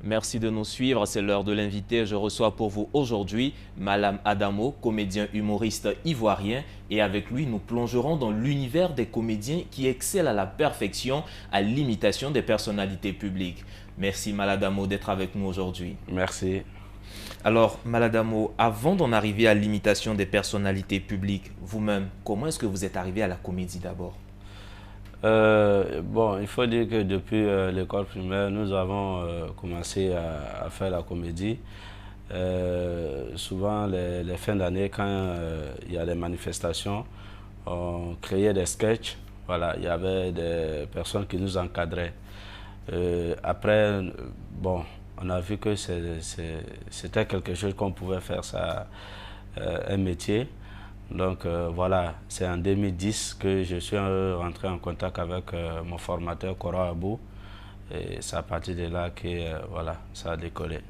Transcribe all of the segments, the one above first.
Merci de nous suivre. C'est l'heure de l'invité. Je reçois pour vous aujourd'hui Malam Adamo, comédien humoriste ivoirien. Et avec lui, nous plongerons dans l'univers des comédiens qui excellent à la perfection à l'imitation des personnalités publiques. Merci Maladamo d'être avec nous aujourd'hui. Merci. Alors Maladamo, avant d'en arriver à l'imitation des personnalités publiques, vous-même, comment est-ce que vous êtes arrivé à la comédie d'abord? Bon, il faut dire que depuis l'école primaire, nous avons commencé à faire la comédie. Souvent, les fins d'année, quand il y a des manifestations, on créait des sketchs. Voilà, il y avait des personnes qui nous encadraient. Après, bon, on a vu que c'était quelque chose qu'on pouvait faire ça, un métier. Donc voilà, c'est en 2010 que je suis rentré en contact avec mon formateur Kora Abou. Et c'est à partir de là que voilà, ça a décollé.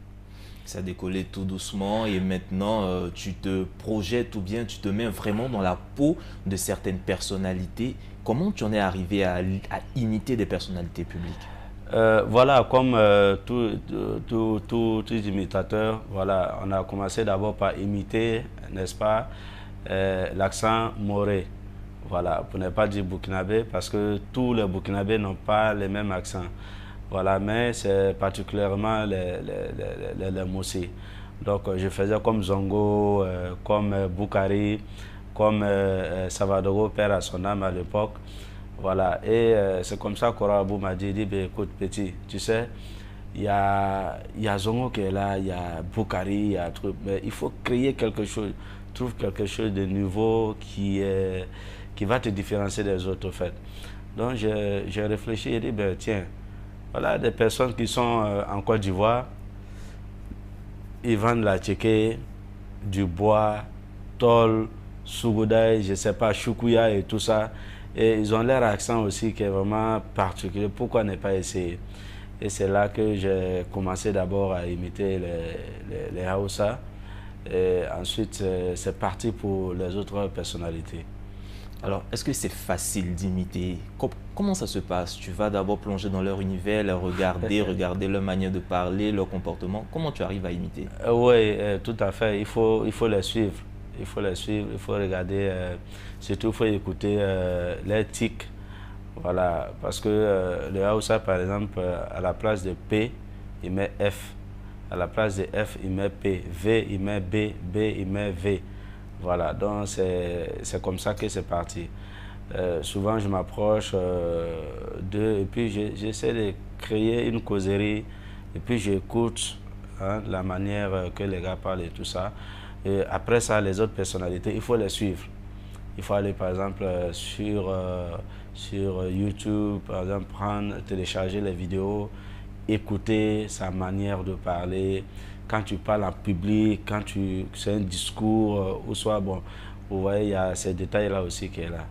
Ça a décollé tout doucement et maintenant tu te projettes ou bien tu te mets vraiment dans la peau de certaines personnalités. Comment tu en es arrivé à imiter des personnalités publiques? Voilà, comme tout imitateur, voilà, on a commencé d'abord par imiter, n'est-ce pas, l'accent moré. Voilà, pour ne pas dire burkinabé, parce que tous les burkinabés n'ont pas les mêmes accents. Voilà, mais c'est particulièrement les Moussi. Donc, je faisais comme Zongo, comme Boukari, comme Savadogo, père à son âme à l'époque. Voilà, et c'est comme ça qu'Orabou m'a dit, écoute petit, tu sais, il y a Zongo qui est là, il y a Boukari, il y a truc, mais il faut créer quelque chose, trouve quelque chose de nouveau qui va te différencier des autres, en fait. Donc j'ai réfléchi et dit, ben tiens, voilà des personnes qui sont en Côte d'Ivoire, ils vendent la tchéké, du bois, tôle, Sougoudai, je ne sais pas, choukouya et tout ça. Et ils ont leur accent aussi qui est vraiment particulier. Pourquoi ne pas essayer? Et c'est là que j'ai commencé d'abord à imiter les Haoussa. Et ensuite, c'est parti pour les autres personnalités. Alors, est-ce que c'est facile d'imiter? Comment ça se passe? Tu vas d'abord plonger dans leur univers, les regarder, regarder leur manière de parler, leur comportement. Comment tu arrives à imiter? Oui, tout à fait. Il faut les suivre. Il faut les suivre, il faut regarder, surtout il faut écouter les tics. Voilà, parce que le Haoussa, par exemple, à la place de P, il met F. À la place de F, il met P. V, il met B. B, il met V. Voilà, donc c'est comme ça que c'est parti. Souvent, je m'approche d'eux et puis j'essaie de créer une causerie et puis j'écoute la manière que les gars parlent et tout ça. Et après ça, les autres personnalités, il faut les suivre. Il faut aller par exemple sur YouTube, par exemple, télécharger les vidéos, écouter sa manière de parler. Quand tu parles en public, quand c'est un discours, ou soit, bon, vous voyez, il y a ces détails-là aussi qui est là.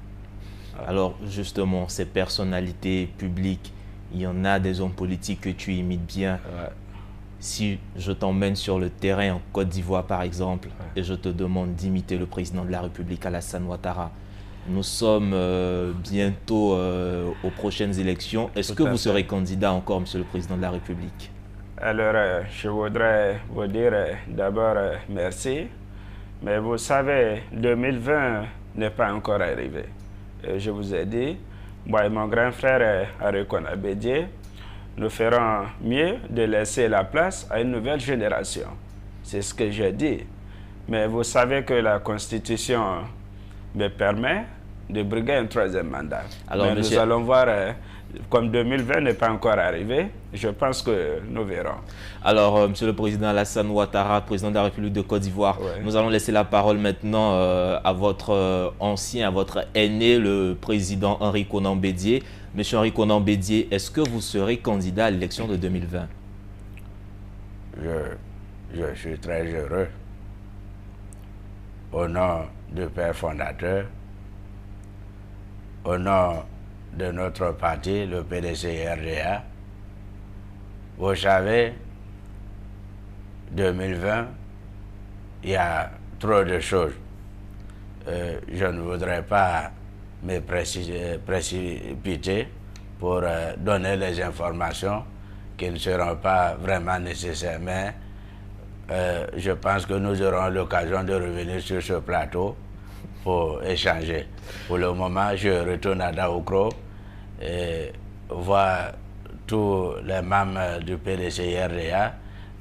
Voilà. Alors justement, ces personnalités publiques, il y en a des hommes politiques que tu imites bien. Ouais. Si je t'emmène sur le terrain en Côte d'Ivoire par exemple, Ouais. et je te demande d'imiter le président de la République, Alassane Ouattara, nous sommes bientôt aux prochaines élections. Est-ce que vous serez candidat encore, monsieur le président de la République? Alors, je voudrais vous dire d'abord merci, mais vous savez, 2020 n'est pas encore arrivé. Je vous ai dit, moi et mon grand frère Arikona Bédié, nous ferons mieux de laisser la place à une nouvelle génération. C'est ce que j'ai dit. Mais vous savez que la Constitution me permet de briguer un troisième mandat. Alors, mais nous allons voir, comme 2020 n'est pas encore arrivé, je pense que nous verrons. Alors, monsieur le président Alassane Ouattara, président de la République de Côte d'Ivoire, ouais. Nous allons laisser la parole maintenant à votre ancien, à votre aîné, le président Henri Konan Bédié. Monsieur Henri Konan Bédié, est-ce que vous serez candidat à l'élection de 2020? Je suis très heureux. Au nom du père fondateur, au nom de notre parti, le PDC-RDA, vous savez, 2020, il y a trop de choses. Je ne voudrais pas me précipiter pour donner les informations qui ne seront pas vraiment nécessaires. Mais je pense que nous aurons l'occasion de revenir sur ce plateau pour échanger. Pour le moment, je retourne à Daoukro et voir tous les membres du PDC RDA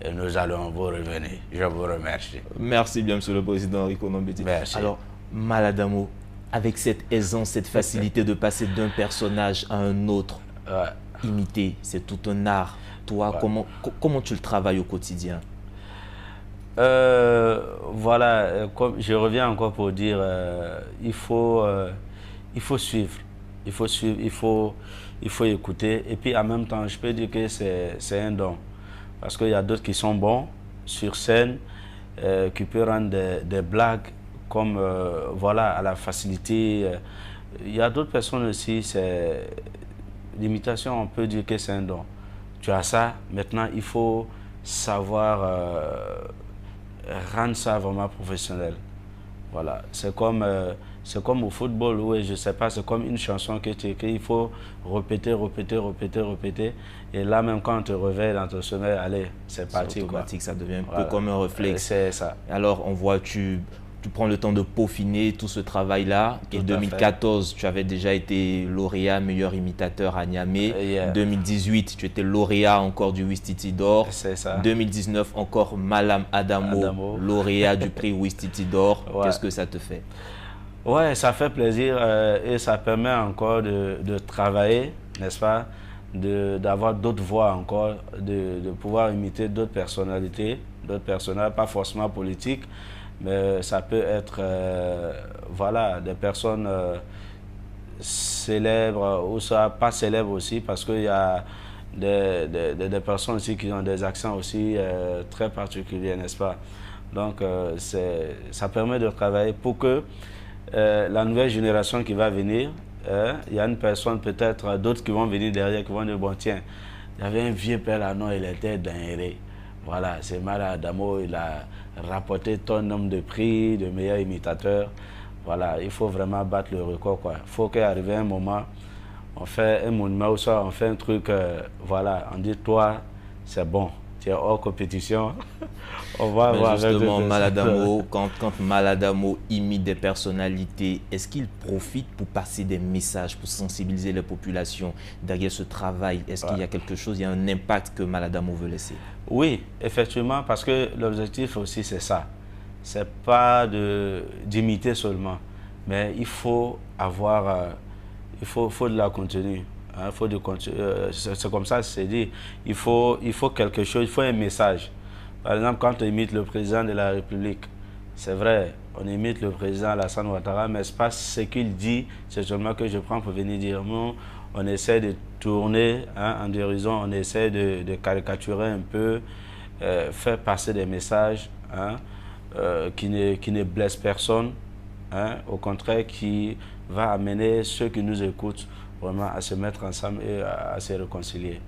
et nous allons vous revenir. Je vous remercie. Merci bien, Monsieur le Président Rico Nombeti. Merci. Alors, Mal Adamo, avec cette aisance, cette facilité de passer d'un personnage à un autre, imiter, c'est tout un art. Toi, comment tu le travailles au quotidien? Voilà, comme je reviens encore pour dire, il faut suivre, il faut suivre, il faut écouter. Et puis en même temps, je peux dire que c'est un don. Parce qu'il y a d'autres qui sont bons sur scène, qui peuvent rendre des blagues comme voilà, à la facilité. Il y a d'autres personnes aussi, c'est l'imitation, on peut dire que c'est un don. Tu as ça, maintenant il faut savoir rendre ça vraiment professionnel. Voilà, c'est comme au football, où je sais pas, c'est comme une chanson que tu écris, il faut répéter, répéter, répéter, répéter. Et là, même quand on te réveille dans ton sommeil, allez, c'est parti. C'est automatique, ça devient un voilà, peu comme un réflexe. C'est ça. Alors, on voit, tu prends le temps de peaufiner tout ce travail-là. En 2014, tu avais déjà été lauréat meilleur imitateur à Niamey. En 2018, tu étais lauréat encore du Ouistiti d'Or. C'est ça. 2019, encore Malam Adamo, lauréat du prix Ouistiti d'Or. Qu'est-ce que ça te fait? Ouais, ça fait plaisir et ça permet encore de travailler, n'est-ce pas? D'avoir d'autres voix encore, de pouvoir imiter d'autres personnalités, d'autres personnages, pas forcément politiques, mais ça peut être voilà, des personnes célèbres ou ça, pas célèbres aussi, parce qu'il y a des personnes aussi qui ont des accents aussi très particuliers, n'est-ce pas? Donc ça permet de travailler pour que la nouvelle génération qui va venir, il y a une personne, peut-être d'autres qui vont venir derrière, qui vont dire, bon tiens, il y avait un vieux père là, non, il était dingue. Voilà, c'est Mal Adamo, il a rapporté ton nombre de prix, de meilleur imitateur. Voilà, il faut vraiment battre le record, quoi. Il faut qu'arrive un moment, on fait un monument ou soit on fait un truc, voilà, on dit, toi, c'est bon. Hors compétition, on va voir. Justement, Mal Adamo, quand Mal Adamo imite des personnalités, est-ce qu'il profite pour passer des messages, pour sensibiliser les populations derrière ce travail? Est-ce qu'il y a quelque chose, il y a un impact que Mal Adamo veut laisser? Oui, effectivement, parce que l'objectif aussi c'est ça. C'est pas d'imiter seulement, mais il faut avoir, il faut de la contenu. C'est comme ça, c'est dit. Il faut quelque chose, il faut un message. Par exemple, quand on imite le président de la République, c'est vrai, on imite le président Alassane Ouattara, mais ce n'est pas ce qu'il dit, c'est seulement que je prends pour venir dire non. On essaie de tourner en dérision, on essaie de caricaturer un peu, faire passer des messages qui ne blessent personne, au contraire, qui va amener ceux qui nous écoutent vraiment à se mettre ensemble et à se réconcilier.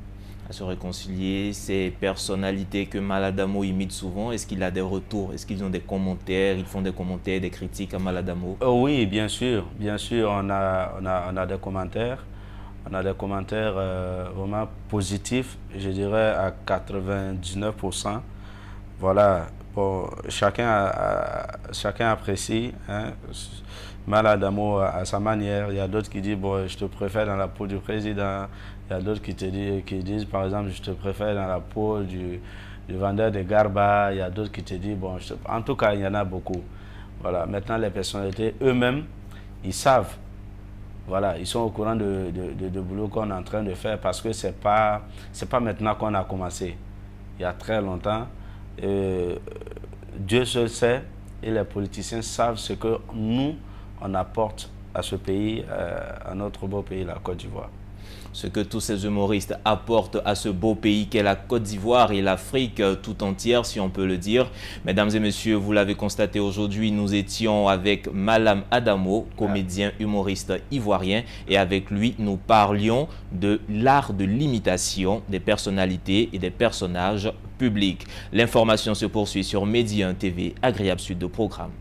À se réconcilier, ces personnalités que Mal Adamo imite souvent, est-ce qu'il a des retours? Est-ce qu'ils ont des commentaires? Ils font des commentaires, des critiques à Mal Adamo? Oui, bien sûr, on a des commentaires. On a des commentaires vraiment positifs, je dirais à 99%. Voilà, bon, chacun apprécie. Mal Adamo à sa manière. Il y a d'autres qui disent, bon, je te préfère dans la peau du président. Il y a d'autres qui disent, par exemple, je te préfère dans la peau du vendeur de Garba. Il y a d'autres qui te disent, bon, en tout cas, il y en a beaucoup. Voilà, maintenant, les personnalités eux-mêmes, ils savent. Voilà, ils sont au courant de boulot qu'on est en train de faire parce que c'est pas maintenant qu'on a commencé. Il y a très longtemps. Dieu seul sait et les politiciens savent ce que nous, on apporte à ce pays, à notre beau pays, la Côte d'Ivoire. Ce que tous ces humoristes apportent à ce beau pays qu'est la Côte d'Ivoire et l'Afrique tout entière, si on peut le dire. Mesdames et messieurs, vous l'avez constaté aujourd'hui, nous étions avec Malam Adamo, comédien humoriste ivoirien, et avec lui, nous parlions de l'art de l'imitation des personnalités et des personnages publics. L'information se poursuit sur Média TV, agréable suite de programme.